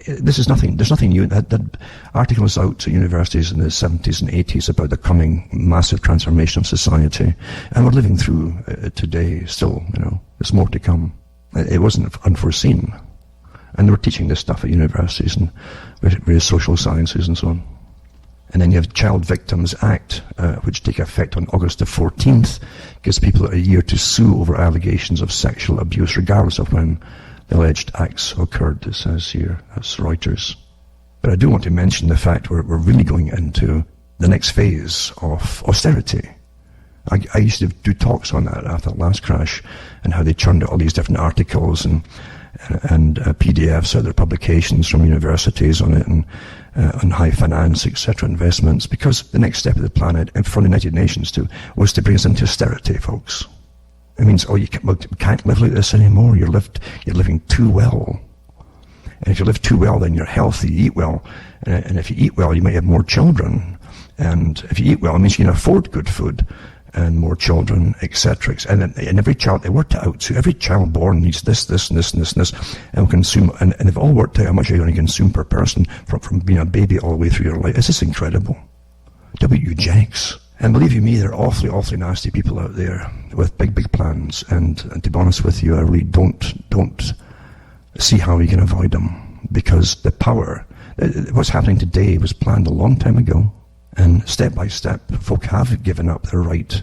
There's nothing new. That article was out to universities in the 70s and 80s about the coming massive transformation of society, and we're living through it today still. There's more to come. It wasn't unforeseen, and they were teaching this stuff at universities and various social sciences and so on. And then you have Child Victims Act, which take effect on August the 14th, gives people a year to sue over allegations of sexual abuse, regardless of when the alleged acts occurred, it says here. That's Reuters. But I do want to mention the fact we're really going into the next phase of austerity. I used to do talks on that after the last crash, and how they churned out all these different articles and PDFs, other publications from universities on it, and on high finance, etc., investments, because the next step of the planet, and for the United Nations too, was to bring us into austerity, folks. It means, you can't live like this anymore. You're living too well. And if you live too well, then you're healthy, you eat well. And if you eat well, you might have more children. And if you eat well, it means you can afford good food and more children, etc. And every child, they worked it out. So every child born needs this, and this, and consume. And they've all worked out how much you're going to consume per person from being a baby all the way through your life. This is incredible. Eugenics. And believe you me, there are awfully nasty people out there with big plans. And to be honest with you, I really don't see how you can avoid them, because the power, what's happening today was planned a long time ago. And step by step, folk have given up their right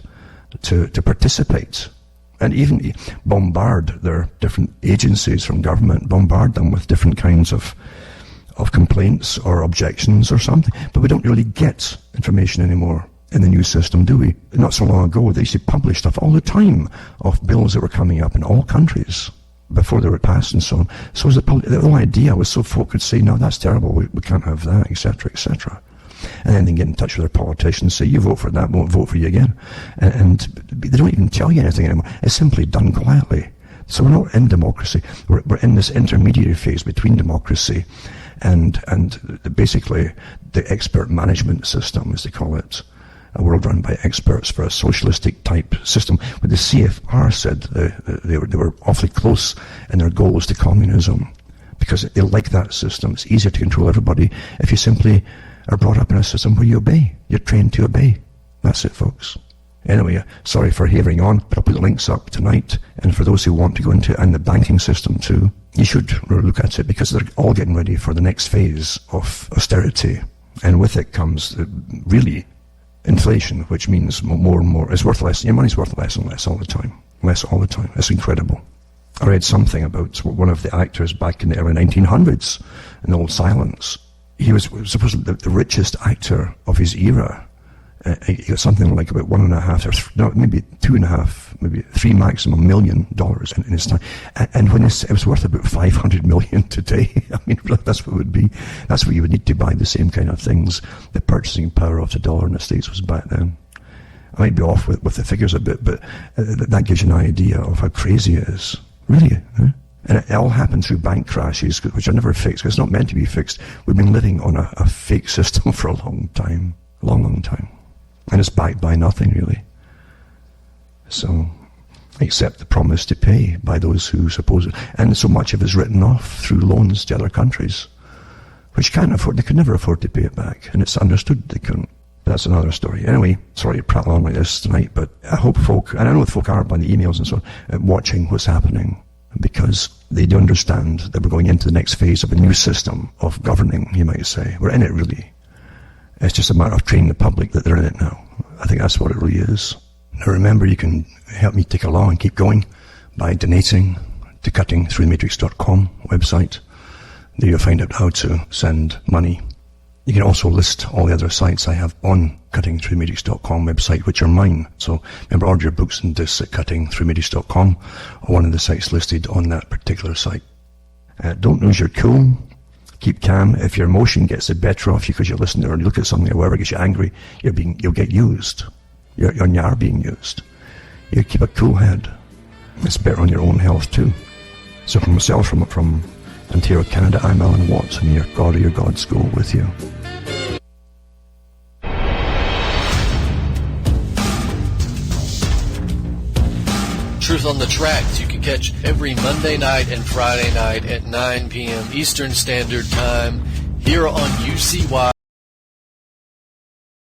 to participate, and even bombard their different agencies from government, bombard them with different kinds of complaints or objections or something. But we don't really get information anymore in the new system, do we? Not so long ago, they used to publish stuff all the time of bills that were coming up in all countries before they were passed and so on. So was the whole idea was so folk could say, no, that's terrible, we can't have that, etc., etc. And then they get in touch with their politicians and say, you vote for that, won't vote for you again. And they don't even tell you anything anymore. It's simply done quietly. So we're not in democracy. We're in this intermediary phase between democracy and basically the expert management system, as they call it. A world run by experts for a socialistic type system. But the CFR said they were awfully close in their goals to communism, because they like that system. It's easier to control everybody if you simply are brought up in a system where you obey. You're trained to obey. That's it, folks. Anyway, sorry for havering on, but I'll put the links up tonight. And for those who want to go into it, and the banking system too, you should look at it, because they're all getting ready for the next phase of austerity. And with it comes really inflation, which means more and more. It's worth less. Your money's worth less and less all the time. Less all the time. It's incredible. I read something about one of the actors back in the early 1900s, in Old Silence. He was supposedly the richest actor of his era. He got something like about maybe $2.5, maybe $3 maximum $1 million in his time. And when it was worth about $500 million today, I mean, really, that's what it would be. That's what you would need to buy the same kind of things. The purchasing power of the dollar in the States was back then. I might be off with the figures a bit, but that gives you an idea of how crazy it is. Really, huh? And it all happened through bank crashes, which are never fixed, because it's not meant to be fixed. We've been living on a fake system for a long time. Long time. And it's backed by nothing, really. So, except the promise to pay by those who suppose it. And so much of it is written off through loans to other countries, which they could never afford to pay it back. And it's understood they couldn't. But that's another story. Anyway, sorry to prattle on like this tonight, but I hope folk, and I know folk are by the emails and so on, watching what's happening, because they do understand that we're going into the next phase of a new system of governing, you might say. We're in it, really. It's just a matter of training the public that they're in it now. I think that's what it really is. Now remember, you can help me tick along and keep going by donating to cuttingthroughthematrix.com website. There you'll find out how to send money. You can also list all the other sites I have on cuttingthroughthematrix.com website, which are mine. So remember, order your books and discs at cuttingthroughthematrix.com, or one of the sites listed on that particular site. Don't lose your cool. Keep calm. If your emotion gets the better of you because you listen to or you look at something or whatever gets you angry, you'll get used. You are being used. You keep a cool head. It's better on your own health too. So from myself, from Ontario, Canada, I'm Alan Watts, and your God or your gods go with you. Truth on the Tracks you can catch every Monday night and Friday night at 9 p.m. Eastern Standard Time here on UCY.